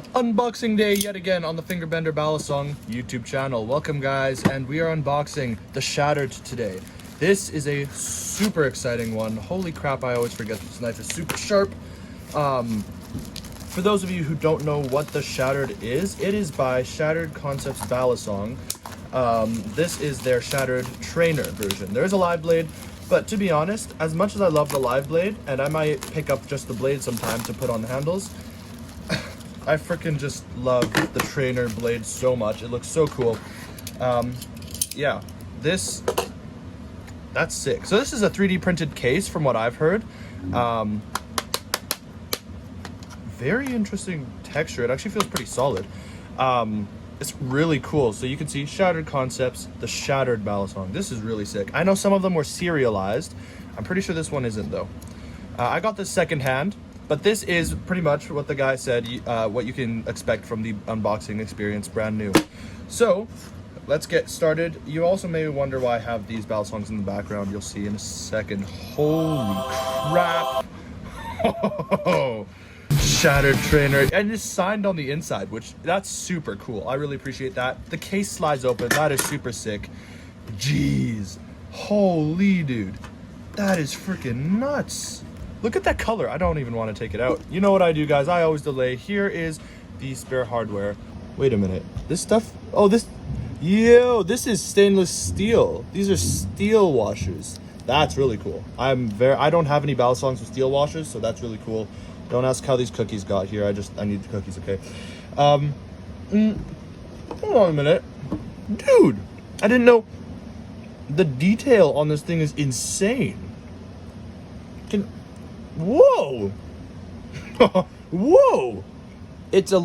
Unboxing day yet again on the Fingerbender Balisong YouTube channel. Welcome guys, and we are unboxing the Shattered today. This is a super exciting one. Holy crap, I always forget this knife is super sharp. For those of you who don't know what the Shattered is, it is by Shattered Concepts Balisong. This is their Shattered Trainer version. There's a live blade, but to be honest, as much as I love the live blade, and I might pick up just the blade sometime to put on the handles, I freaking just love the trainer blade so much. It looks so cool. Yeah, that's sick. So this is a 3D printed case from what I've heard. Very interesting texture. It actually feels pretty solid. It's really cool. So you can see Shattered Concepts, the Shattered Balisong. This is really sick. I know some of them were serialized. I'm pretty sure this one isn't though. I got this secondhand. But this is pretty much what the guy said, what you can expect from the unboxing experience, brand new. So, let's get started. You also may wonder why I have these Balisongs in the background. You'll see in a second. Holy crap! Shattered Trainer. And it's signed on the inside, which, that's super cool. I really appreciate that. The case slides open. That is super sick. Jeez. Holy dude. That is freaking nuts. Look at that color. I don't even want to take it out. You know what I do, guys? I always delay. Here is the spare hardware. Wait a minute. This stuff... Oh, this... Yo, this is stainless steel. These are steel washers. That's really cool. I don't have any Balisongs with steel washers, so that's really cool. Don't ask how these cookies got here. I need the cookies, okay? Hold on a minute. Dude, I didn't know... The detail on this thing is insane. Whoa! Whoa! It's a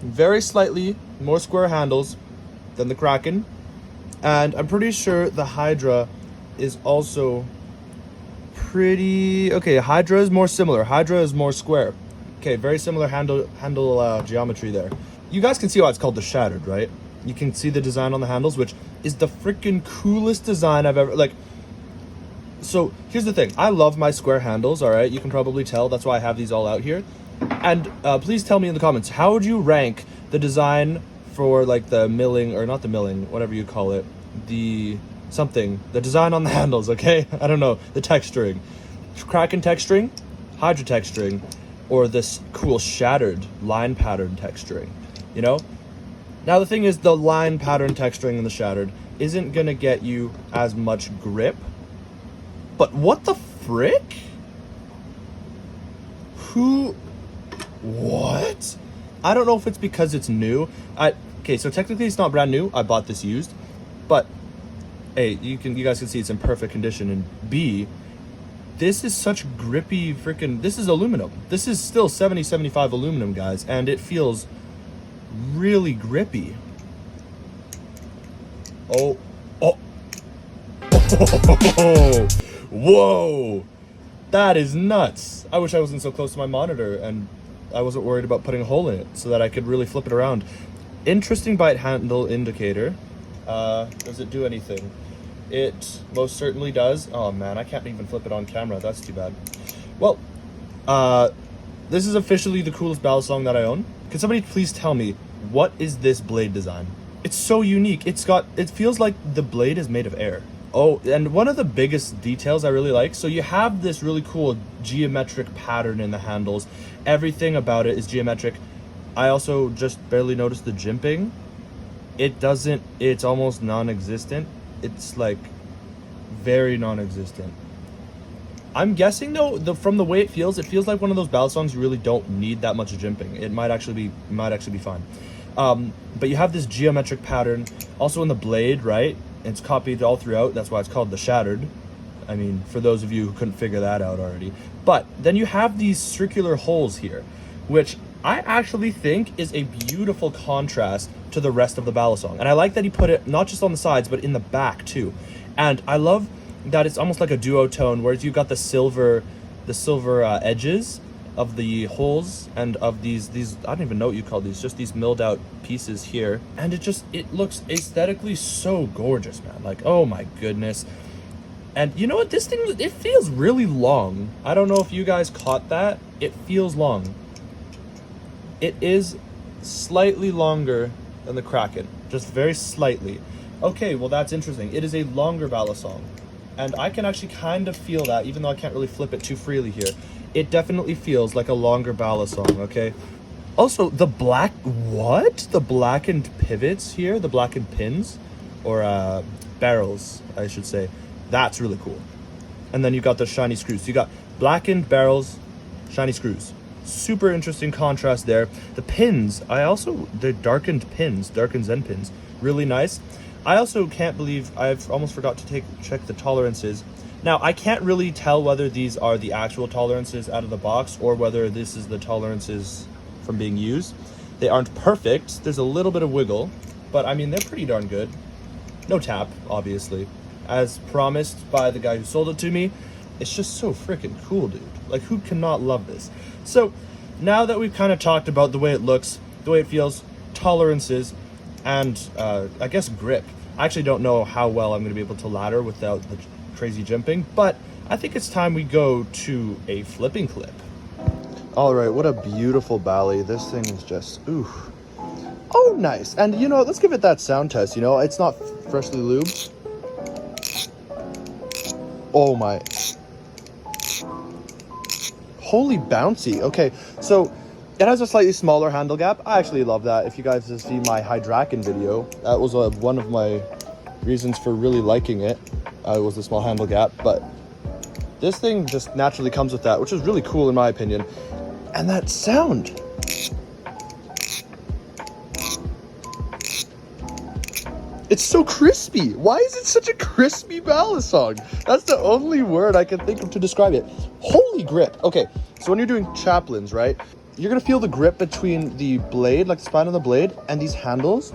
very slightly more square handles than the Kraken. And I'm pretty sure the Hydra is also pretty... Okay, Hydra is more similar. Hydra is more square. Okay, very similar handle geometry there. You guys can see why it's called the Shattered, right? You can see the design on the handles, which is the freaking coolest design I've ever... So here's the thing, I love my square handles, all right? You can probably tell, that's why I have these all out here. And please tell me in the comments, how would you rank the design for like the milling, or not the milling, whatever you call it, the design on the handles, okay? I don't know, the texturing. Kraken texturing, Hydra texturing, or this cool Shattered line pattern texturing, you know? Now the thing is, the line pattern texturing in the Shattered isn't gonna get you as much grip. But what the frick? What? I don't know if it's because it's new. Okay, so technically it's not brand new. I bought this used. But, A, you guys can see it's in perfect condition. And B, this is such grippy this is aluminum. This is still 70-75 aluminum, guys. And it feels really grippy. Oh. Whoa, that is nuts. I wish I wasn't so close to my monitor and I wasn't worried about putting a hole in it so that I could really flip it around. Interesting bite handle indicator. Does it do anything? It most certainly does. Oh man, I can't even flip it on camera. That's too bad. Well, this is officially the coolest Balisong that I own. Can somebody please tell me, what is this blade design? It's so unique. It feels like the blade is made of air. Oh, and one of the biggest details I really like, so you have this really cool geometric pattern in the handles. Everything about it is geometric. I also just barely noticed the jimping. It's almost non-existent. It's like very non-existent. I'm guessing though, from the way it feels like one of those Balisongs you really don't need that much jimping. It might actually be fine. But you have this geometric pattern also in the blade, right? It's copied all throughout. That's why it's called the Shattered. I mean, for those of you who couldn't figure that out already. But then you have these circular holes here, which I actually think is a beautiful contrast to the rest of the Balisong. And I like that he put it not just on the sides, but in the back too. And I love that it's almost like a duotone, whereas you've got the silver edges of the holes and of these I don't even know what you call these, just these milled out pieces here. And it looks aesthetically so gorgeous, man. Like, oh my goodness. And you know what, this thing, it feels really long. I don't know if you guys caught that. It feels long. It is slightly longer than the Kraken, just very slightly. Okay, well that's interesting. It is a longer Balisong, and I can actually kind of feel that, even though I can't really flip it too freely here. It definitely feels like a longer Balisong, okay? Also, the blackened pivots here, the blackened pins, or barrels, I should say. That's really cool. And then you got the shiny screws. So you got blackened barrels, shiny screws. Super interesting contrast there. The pins, they're darkened pins, darkened Zen pins. Really nice. I also can't believe, I've almost forgot to check the tolerances. Now, I can't really tell whether these are the actual tolerances out of the box or whether this is the tolerances from being used. They aren't perfect. There's a little bit of wiggle, but I mean, they're pretty darn good. No tap, obviously. As promised by the guy who sold it to me, it's just so freaking cool, dude. Like, who cannot love this? So, now that we've kind of talked about the way it looks, the way it feels, tolerances, and I guess grip. I actually don't know how well I'm going to be able to ladder without the crazy jumping, but I think it's time we go to a flipping clip. All right, what a beautiful Bally. This thing is just, ooh. Oh, nice. And you know, let's give it that sound test, you know? It's not freshly lubed. Oh my. Holy bouncy. Okay, so it has a slightly smaller handle gap. I actually love that. If you guys have seen my Hydraken video, that was one of my reasons for really liking it. It was the small handle gap, but this thing just naturally comes with that, which is really cool in my opinion. And that sound. It's so crispy. Why is it such a crispy Balisong? That's the only word I can think of to describe it. Holy grip. Okay, so when you're doing chaplains, right, you're gonna feel the grip between the blade, like the spine of the blade, and these handles.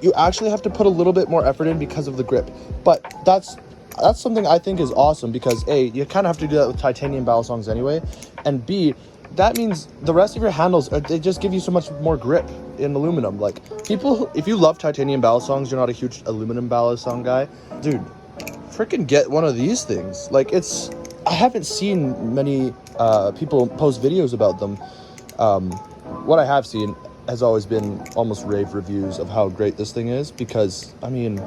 You actually have to put a little bit more effort in because of the grip. But that's something I think is awesome because A, you kind of have to do that with titanium Balisongs anyway, and B, that means the rest of your handles, they just give you so much more grip in aluminum. Like, people, if you love titanium Balisongs, you're not a huge aluminum Balisong guy, dude, freaking get one of these things. Like, I haven't seen many people post videos about them. What I have seen has always been almost rave reviews of how great this thing is because, I mean,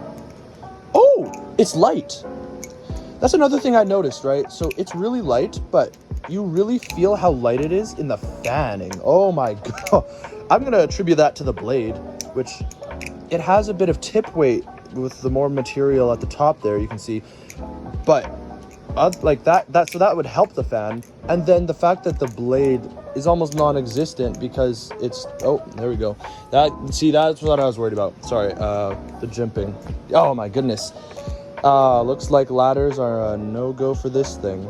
oh, it's light. That's another thing I noticed, right? So it's really light, but you really feel how light it is in the fanning. Oh my God. I'm going to attribute that to the blade, which it has a bit of tip weight with the more material at the top there, you can see. But like so that would help the fan. And then the fact that the blade is almost non-existent because it's, oh, there we go. That's what I was worried about. Sorry, the jimping. Oh my goodness. Looks like ladders are a no-go for this thing.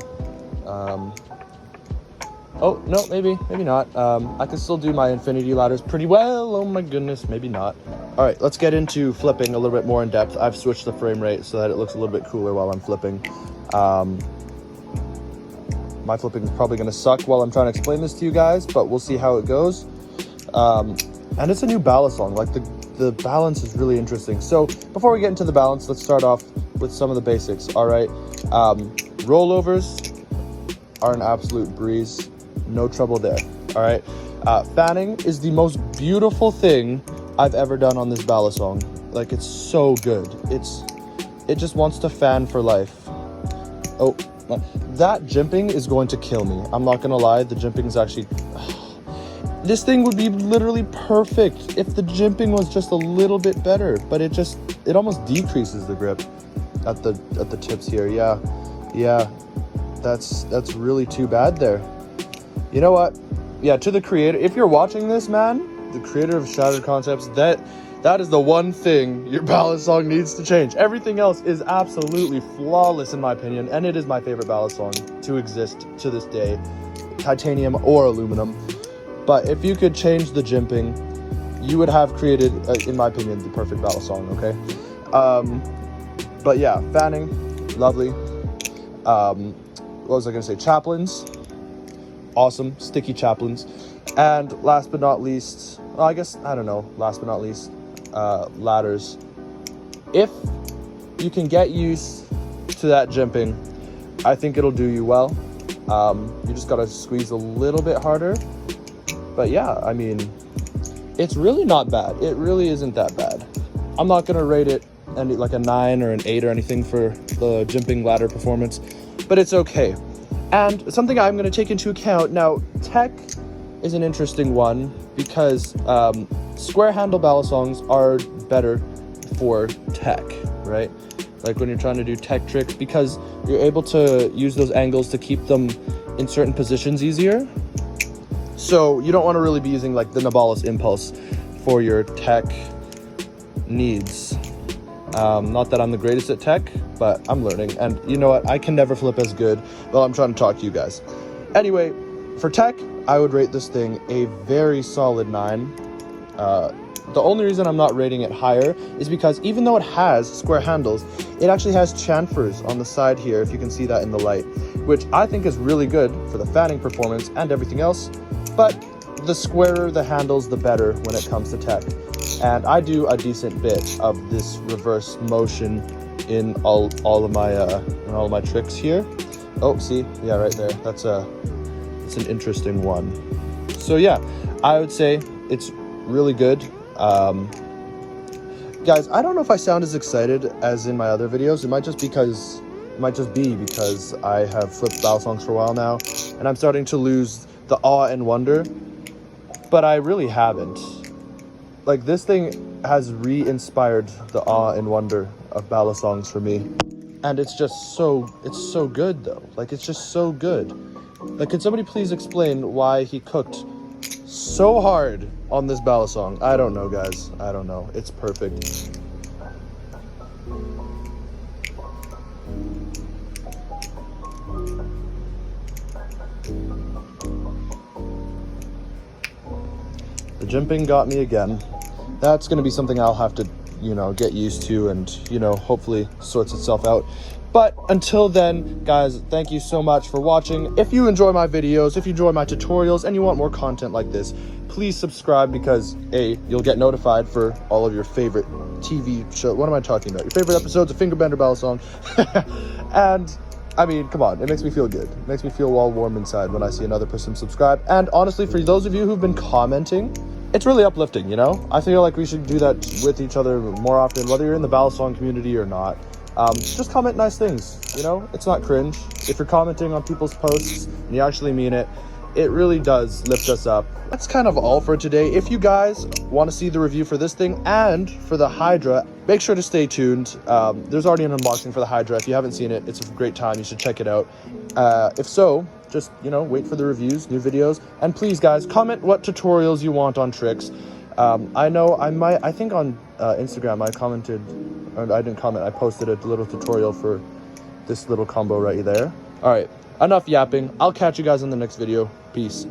Oh, no, maybe not. I can still do my infinity ladders pretty well. Oh my goodness, maybe not. All right, let's get into flipping a little bit more in depth. I've switched the frame rate so that it looks a little bit cooler while I'm flipping. My flipping is probably gonna suck while I'm trying to explain this to you guys, but we'll see how it goes. And it's a new Balisong. Like, the balance is really interesting. So before we get into the balance, let's start off with some of the basics. All right, rollovers are an absolute breeze. No trouble there. All right, fanning is the most beautiful thing I've ever done on this Balisong. Like, it's so good. It just wants to fan for life. Oh, that jimping is going to kill me. I'm not gonna lie, the jimping is actually, this thing would be literally perfect if the jimping was just a little bit better, but it almost decreases the grip at the tips here. Yeah, that's really too bad there. You know what? Yeah, to the creator, if you're watching this, man, the creator of Shattered Concepts, that is the one thing your Balisong needs to change. Everything else is absolutely flawless in my opinion, and it is my favorite Balisong to exist to this day, titanium or aluminum. But if you could change the jimping, you would have created, in my opinion, the perfect Balisong, okay? But yeah, fanning, lovely. What was I gonna say? Chaplains. Awesome, sticky chaplains. And last but not least, last but not least, ladders. If you can get used to that jimping, I think it'll do you well. You just gotta squeeze a little bit harder. But yeah, I mean, it's really not bad. It really isn't that bad. I'm not gonna rate it like a 9 or an 8 or anything for the jumping ladder performance, but it's okay. And something I'm gonna take into account now, tech is an interesting one because square handle balisongs are better for tech, right? Like when you're trying to do tech tricks, because you're able to use those angles to keep them in certain positions easier. So you don't want to really be using like the Nabalis impulse for your tech needs. Not that I'm the greatest at tech, but I'm learning. And you know what? I can never flip as good while I'm trying to talk to you guys. Anyway, for tech, I would rate this thing a very solid 9. The only reason I'm not rating it higher is because even though it has square handles, it actually has chamfers on the side here, if you can see that in the light, which I think is really good for the fanning performance and everything else. But the squarer the handles, the better when it comes to tech. And I do a decent bit of this reverse motion in all of my tricks here. Oh, see, yeah, right there. It's an interesting one. So yeah, I would say it's really good. Guys, I don't know if I sound as excited as in my other videos. It might just be because I have flipped Balisongs for a while now, and I'm starting to lose the awe and wonder. But I really haven't. Like, this thing has re-inspired the awe and wonder of Balisongs for me. And it's so good though. Like, it's just so good. Like, could somebody please explain why he cooked so hard on this Balisong? I don't know, guys. I don't know. It's perfect. The jimping got me again. That's going to be something I'll have to, get used to and, hopefully sorts itself out. But until then, guys, thank you so much for watching. If you enjoy my videos, if you enjoy my tutorials, and you want more content like this, please subscribe because, A, you'll get notified for all of your favorite TV show. What am I talking about? Your favorite episodes of Fingerbender Balisong. And, I mean, come on, it makes me feel good. It makes me feel all warm inside when I see another person subscribe. And honestly, for those of you who've been commenting, it's really uplifting, I feel like we should do that with each other more often, whether you're in the Balisong community or not. Just comment nice things, it's not cringe. If you're commenting on people's posts and you actually mean it, it really does lift us up. That's kind of all for today. If you guys want to see the review for this thing and for the Hydra, make sure to stay tuned. There's already an unboxing for the Hydra. If you haven't seen it, it's a great time. You should check it out. If so, just, wait for the reviews, new videos. And please, guys, comment what tutorials you want on tricks. I think on Instagram I commented, or I didn't comment, I posted a little tutorial for this little combo right there. All right, enough yapping. I'll catch you guys in the next video. Peace.